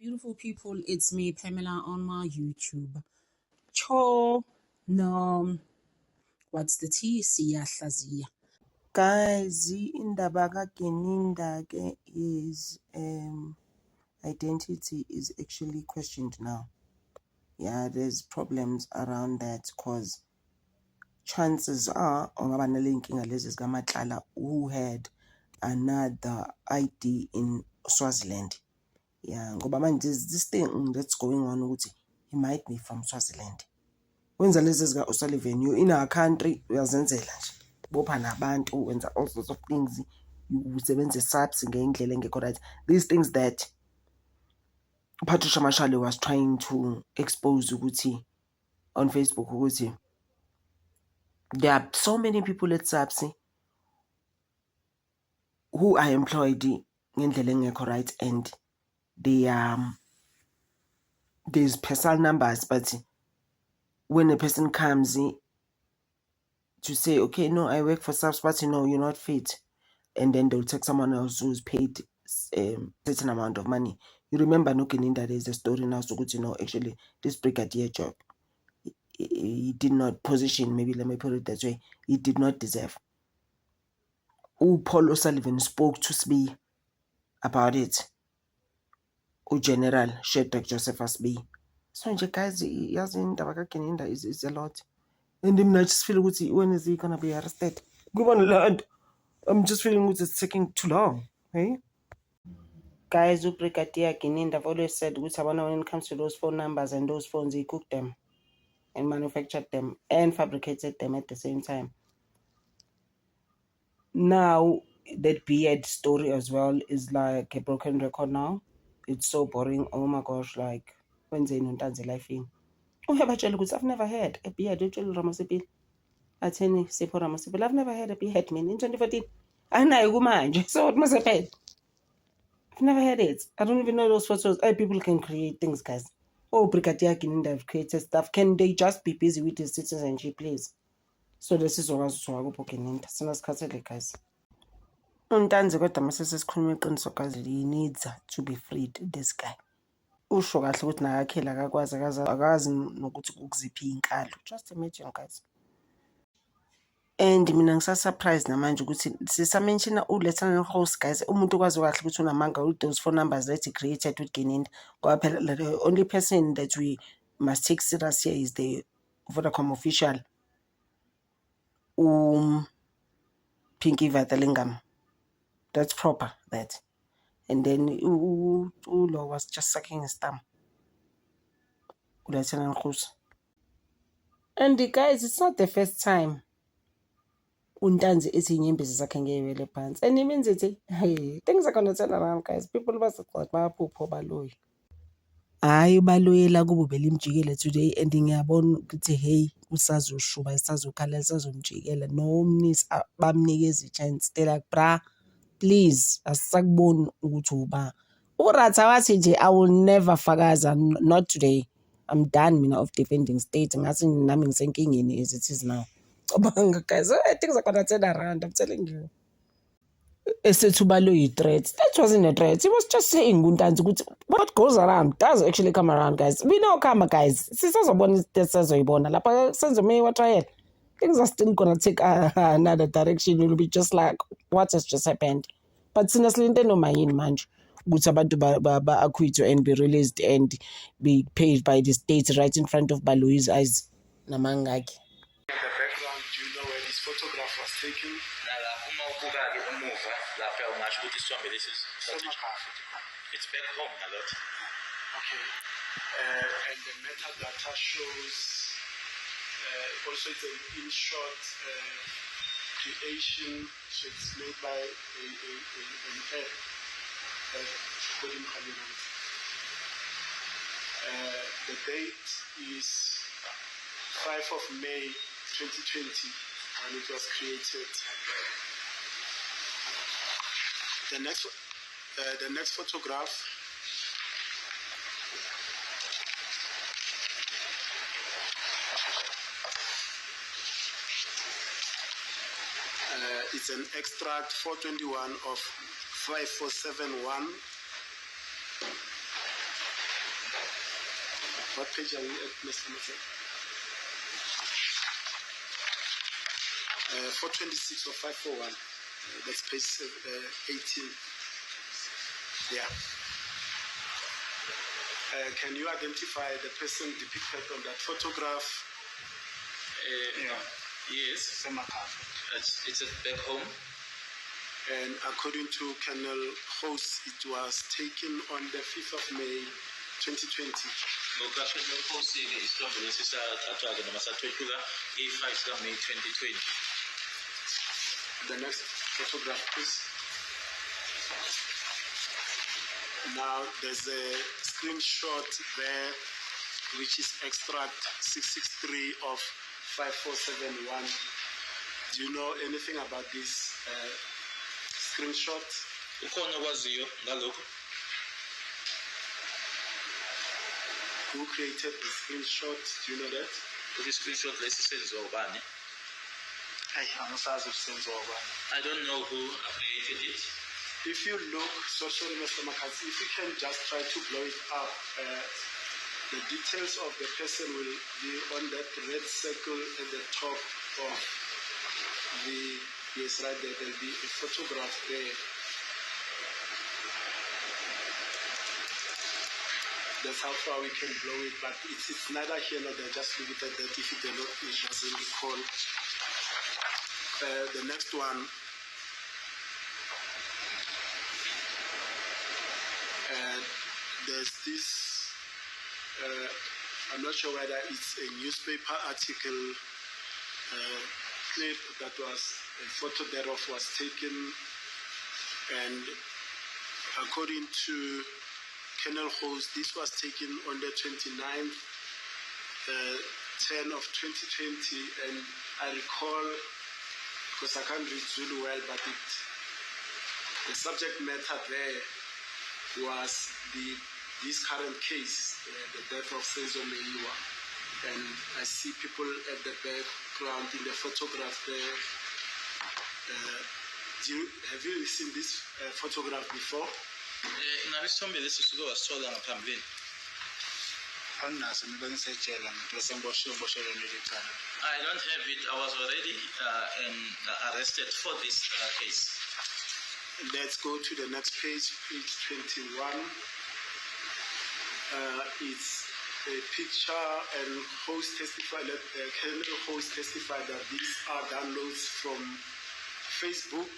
Beautiful people, it's me, Pamela, on my YouTube. Cho, no, what's the T? Siyahlaziya. Guys, indaba kaGeninda is identity is actually questioned now. Yeah, there's problems around that because chances are who had another ID in Swaziland. Yeah, ngoba manje this thing that's going on ukuthi he might be from Swaziland. Wenza lezi zika O'Sullivan, you in our country uyazenzela nje. Bopha nabantu wenza all sorts of things. Usebenza subs ngendlela engekho right. These things that Patricia Mashale was trying to expose ukuthi on Facebook ukuthi there are so many people at SAPSI who are employed ngendlela engekho right, and they there's personal numbers, but when a person comes to say, okay, no, I work for SAPS, but no, you're not fit, and then they'll take someone else who's paid certain amount of money. You remember looking in that there's a story now, so good, actually this brigadier job, he did not position, maybe let me put it that way, he did not deserve. Paul O'Sullivan spoke to SBI about it. General Shedrack Joseph SB. So guys, indaba is a lot. And I just feel when is he gonna be arrested? Go on land. I'm just feeling it's taking too long. Hey? Guys, Brigadier Geninda, I've always said when it comes to those phone numbers and those phones, he cooked them and manufactured them and fabricated them at the same time. Now that Beard story as well is like a broken record now. It's so boring. Oh my gosh, like when they know that's life in. I've never heard a Beard Ramasipil. Attorney Sipo Ramasipil. I've never heard a Beard man in 2014. I know so what must have paid? I've never heard it. I don't even know those photos. People can create things, guys. Oh, Brigadier Geninda have created stuff. Can they just be busy with the citizenship, please? So this is what I was talking about, guys. Untanzi kodwa masesesikhuluma iqiniso kazi he needs to be freed, this guy. Usho kahle ukuthi nakakhela akazi nokuthi ukuziphi inkalo. Just imagine, guys. And mina ngisa-surprised namanje ukuthi sisamenshina u-Lieutenant House, guys, umuntu okwazi kahle ukuthi unamanga with those phone numbers that he created with Geninda. Ngoba phela the only person that we must take serious here is the Vodacom official, Pinky Vatalingam. That's proper, that. And then Ulo was just sucking his thumb. Lieutenant House. And guys, it's not the first time Untanzi ethi inyembezi zakhe ngewele phansi. And it means hey, things are gonna turn around, guys. People bazoqoqa bayaphupho baloyi. Hayi baloyela kubo belimjikela today, and ngiyabona ukuthi hey usazoshuba isazokhala isazomjikela no mnisi bamnikeza ichance. They're like, bra, please asisakuboni ukuthi uba. Uratha wathi nje I will never fakaza, not today. I'm done mina of defending state. Ngathi nami ngisenkingeni as it is now. Guys, things are gonna turn around, I'm telling you. Threat. That wasn't a threat. He was just saying what goes around does actually come around, guys. We know karma, guys. Things are still gonna take another direction. It will be just like what has just happened. But seriously, no mind, man. And be released and be paid by the state right in front of Balui's eyes. Namangaki. The background, do you know where this photograph was taken? It's back home a lot. Okay. And the metadata shows also it's an in-shot creation, so it's made by an app. The date is 5 of May 2020 when it was created. The next photograph it's an extract 421 of 5471. What page are we at, Mr. Mathe? 426 or 541. That's page 18. Yeah. Can you identify the person depicted on that photograph? Yes. It's back home. And according to Colonel Host, it was taken on the 5th of May 2020. May 2020. The next photograph, please. Now there's a screenshot there, which is extract 663 of 5471. Do you know anything about this screenshot? Who created the screenshot? Do you know that? This screenshot license or ban? I don't know who created it. If you look, so sorry, Mr. Makasi, if you can just try to blow it up, the details of the person will be on that red circle at the top of the, yes, right there, there'll be a photograph there. That's how far we can blow it, but it's neither here nor there, just leave it at that if it doesn't recall. The next one, there's this, I'm not sure whether it's a newspaper article clip that was, a photo thereof was taken, and according to Colonel Host, this was taken on the 29th, 10 of 2020, and I recall, because I can't read Zulu well, but the subject matter there was this current case, the death of Senzo Meyiwa. And I see people at the background in the photograph there. Have you seen this photograph before? I don't have it. I was already arrested for this case. Let's go to the next page, page 21. It's a picture, and Host testified that Colonel Host testified that these are downloads from Facebook.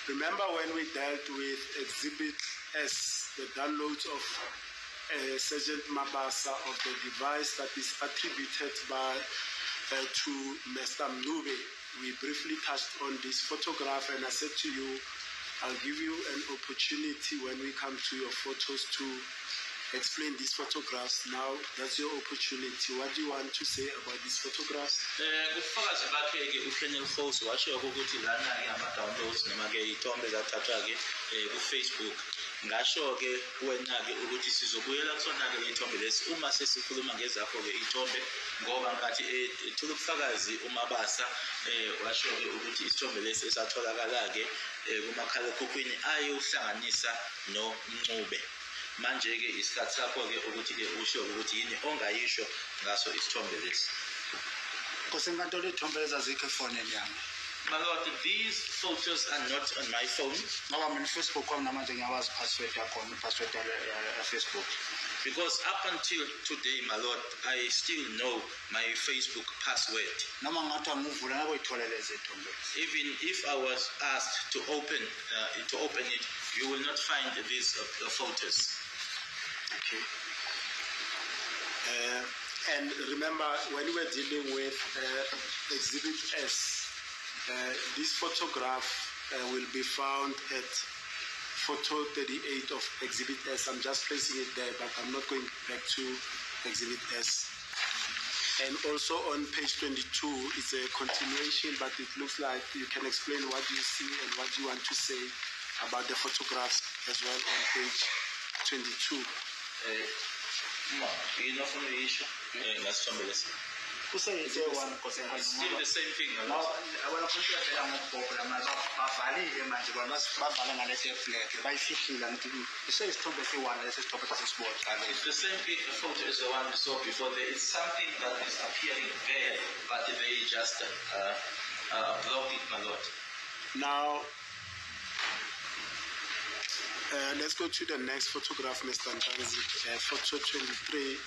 Remember when we dealt with Exhibit S, the downloads of Sergeant Mabasa of the device that is attributed to Mr. Mnube. We briefly touched on this photograph, and I said to you, I'll give you an opportunity when we come to your photos to explain these photographs. Now, that's your opportunity. What do you want to say about these photographs? Ubufakazi bakhe-ke uKolonel Khosi washo ukuthi lana-ke ama-downloads noma-ke iy'thombe zathathwa-ke ku-Facebook. Ngasho-ke wena-ke ukuthi sizobuyela kusona-ke iy'thombe lesi uma sesikhuluma ngezakho-ke iy'thombe, ngoba nkathi ethula ubufakazi uMabasa washo-ke ukuthi isithombe lesi esatholakala-ke kumakhalekhukhwini ayewuhlanganisa noMncube. Manje-ke isikhathi sakho-ke ukuthi-ke usho ukuthi yini ongayisho ngaso isithombe lesi. My Lord, these photos are not on my phone. Because up until today, my Lord, I still know my Facebook password. Even if I was asked to open it, you will not find these photos. Okay. And remember, when we're dealing with Exhibit S, this photograph will be found at photo 38 of Exhibit S. I'm just placing it there, but I'm not going back to Exhibit S. And also on page 22, it's a continuation, but it looks like you can explain what you see and what you want to say about the photographs as well on page 22. It's still the same thing, my lord. It's the same photo as the one we saw before. There is something that is appearing there, but they just blocked it, my lord. Now, let's go to the next photograph, Mr. Ntanzi. Photo 23.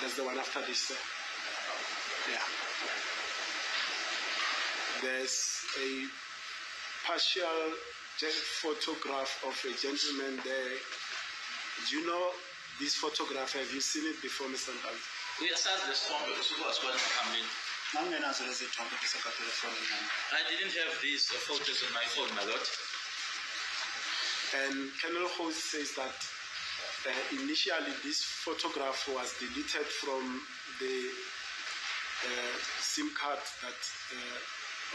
That's the one after this. Yeah. There's a partial photograph of a gentleman there. Do you know this photograph? Have you seen it before, Mr. Ntanzi? Yes, that's the storm. I didn't have these photos on my phone, my lord. And Colonel Host says that initially this photograph was deleted from the SIM card that,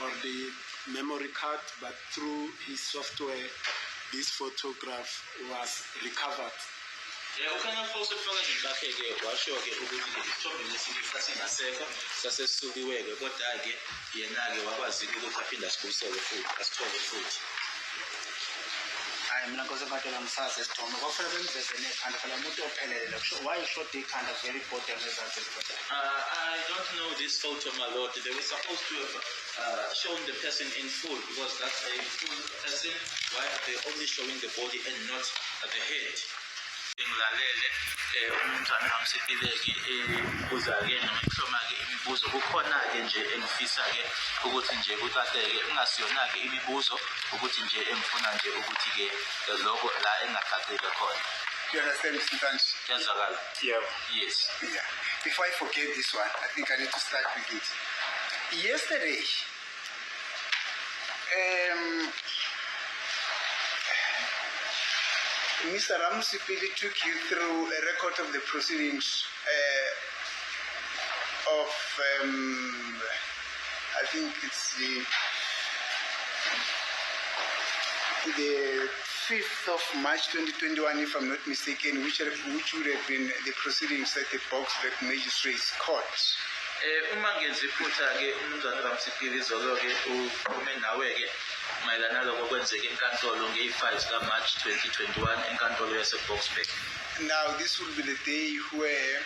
or the memory card, but through his software, this photograph was recovered. Ukhona futhi ubufakazi bakhe-ke washo-ke ukuthi isithombe lesi sasingasekho sasesisuliwe-ke, kodwa-ke yena-ke wakwazi-ke ukuthi aphinde asibuyisele futhi, asithole futhi. Mina nkosekatela msazi esithombe kwafanele bemveze nekhanda phela umuntu ophelele kusho wayeshode ikhanda very important ezansi esibhedlela. I don't know this photo, my lord. They were supposed to have shown the person in full because that's a full person. Why are they only showing the body and not the head? Ngilalele umntwana kaMsipileki ebuza-ke noma ekuhloma-ke imibuzo. Kukhona-ke nje engifisa-ke ukuthi nje kucaceke kungasiyona-ke imibuzo ukuthi nje engifuna nje ukuthi-ke lokho la engacacile khona. Do you understand, Mr. Ntanzi? Kuyazwakala? Yeah. Yes. Yeah. Before I forget this one, I think I need to start with it. Yesterday, Mr. Ramsipili took you through a record of the proceedings of, I think it's the 5th of March 2021, if I'm not mistaken, which would have been the proceedings at the Boksburg Magistrates Court. Uma ngenza iphutha-ke umnumzane kaMsipili izolo-ke ukhulume nawe-ke mayelana nalokho kwenzeka enkantolo ngeyi-5 zikaMarch 2021 enkantolo yase-Boksburg. Now, this will be the day where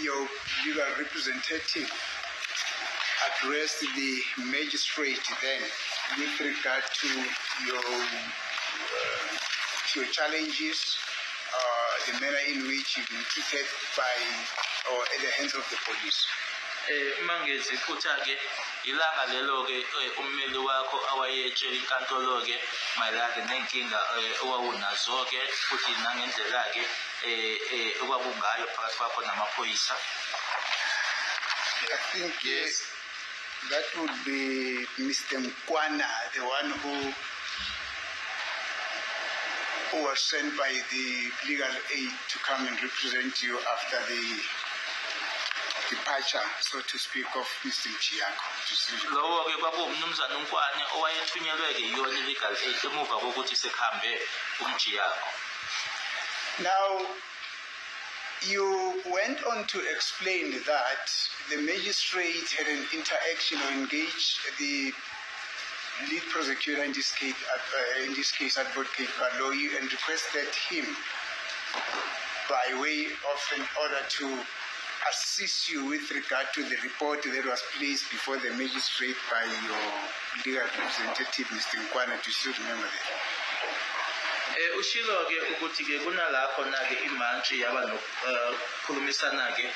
your legal representative addressed the magistrate then with regard to your challenges, the manner in which you've been treated by or at the hands of the police. Uma ngenza iphutha-ke ilanga lelo-ke ummeli wakho awayetshela inkantolo-ke mayelana nenkinga owawunazo-ke futhi nangendlela-ke okwabungayo phakathi kwakho namaphoyisa. I think yes, that would be Mr. Mkwana, the one who was sent by the legal aid to come and represent you after the departure, so to speak, of Mr. Mchiyako. Lowo-ke kwakuwumnumzane uNkwane owayethunyelwe-ke yiyona i-legal aid emuva kokuthi sekuhambe uMchiyako. Now, you went on to explain that the magistrate had an interaction or engaged the lead prosecutor in this case, Advocate Baloyi, and requested him by way of an order to assist you with regard to the report that was placed before the magistrate by your legal representative, Mr. Mkwana. Do you still remember that? Ushilo-ke ukuthi-ke kunala khona-ke imantshi yaba nokukhulumisana-ke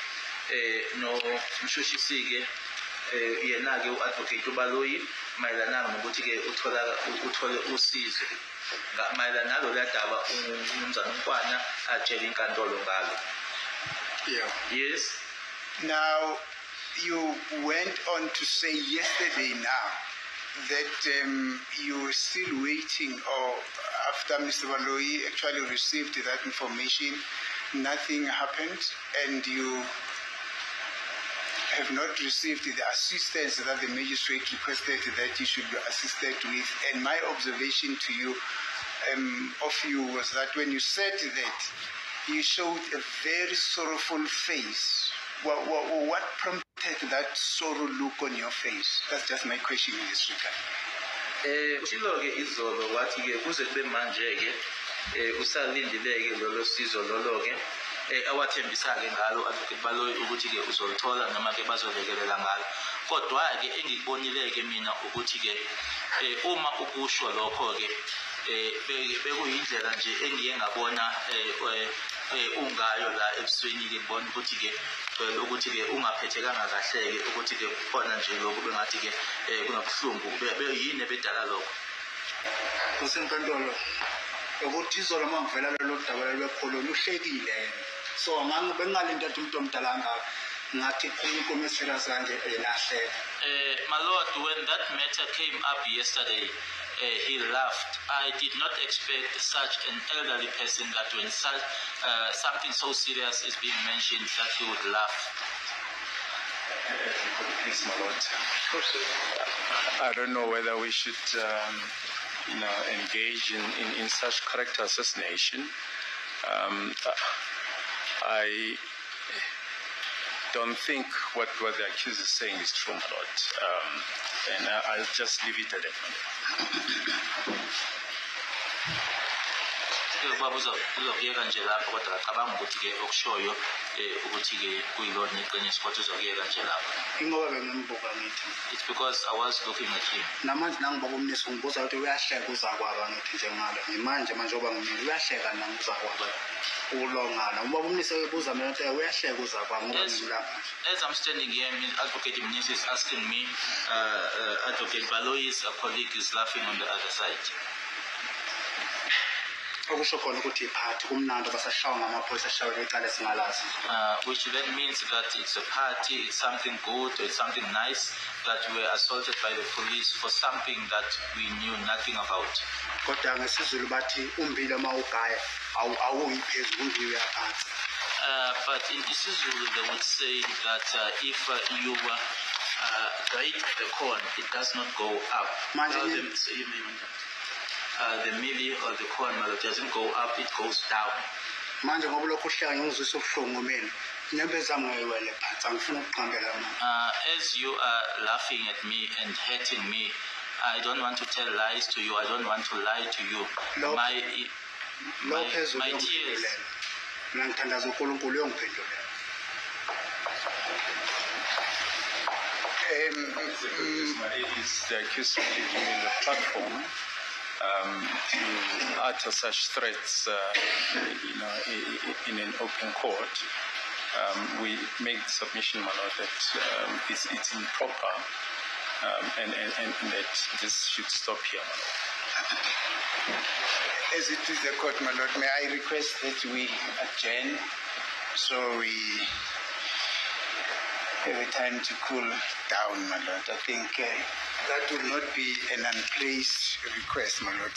nomshushisi-ke yena-ke u-advocate uBaloyi mayelana nokuthi-ke uthole usizo mayelana nalolu daba umnumzane uNkwana atshela inkantolo ngalo. Yeah. Yes. Now, you went on to say yesterday now that you were still waiting, or after Mr. Baloyi actually received that information, nothing happened, and you have not received the assistance that the magistrate requested that you should be assisted with. And my observation to you, of you, was that when you said that you showed a very sorrowful face. What prompted that sorrow look on your face? That's just my question in this regard. Ushilo-ke izolo wathi-ke kuze kube manje-ke usalindile-ke lolo sizo lolo-ke awathembisa-ke ngalo Advocate Baloyi ukuthi-ke uzolithola noma-ke bazolekelela ngalo. Kodwa-ke engikubonile-ke mina ukuthi-ke uma ukusho lokho-ke bekuyindlela nje engiye ngabona ungayo la ebusweni-ke ngibona ukuthi-ke ukuthi-ke ungaphethekanga kahle-ke ukuthi-ke khona nje lokhu bengathi-ke kunobuhlungu yini ebedala lokho. Kusenkantolo ukuthi izolo uma ngivela lelo daba lwekholo luhlekile yena. So bengalinda ukuthi umuntu omdala ngaka ngathi uNkulunkulu esifika sanje yenahleka. My Lord, when that matter came up yesterday, he laughed. I did not expect such an elderly person that when something so serious is being mentioned that he would laugh. Please, my Lord. I don't know whether we should engage in such character assassination. I don't think what the accused is saying is true, my Lord. And I'll just leave it at that. Ubaba uzokuyeka nje lapho kodwa acabanga ukuthi-ke okushoyo ukuthi-ke kuyilona iqiniso kodwa uzokuyeka nje lapho. Ingoba bengimbuka ngithi. It's because I was looking at him. Namanje nangibaba umnisi ngibuza ukuthi uyahleka uzakwaba ngithi njengalo. Manje oba ngimile uyahleka nami uzakwaba. Ulongana. Ubaba umnisi ebuza mina ukuthi uyahleka uzakwaba ngoba ngilapha. As I'm standing here, Advocate Mnisi is asking me, Advocate Baloyi's colleague is laughing on the other side. Which then means that it's a party, it's something good, it's something nice that we were assaulted by the police for something that we knew nothing about. But in isiZulu they would say that if you grate the corn, it does not go up. The mealie or the corn doesn't go up, it goes down. As you are laughing at me and hurting me, I don't want to tell lies to you, I don't want to lie to you. My tears. The accused giving me the platform to utter such threats, in an open court. We make the submission, my Lord, that it's improper, and that this should stop here, my Lord. As it is the court, my Lord, may I request that we adjourn so we have a time to cool down, my Lord. I think that would not be an unplaced request, my Lord.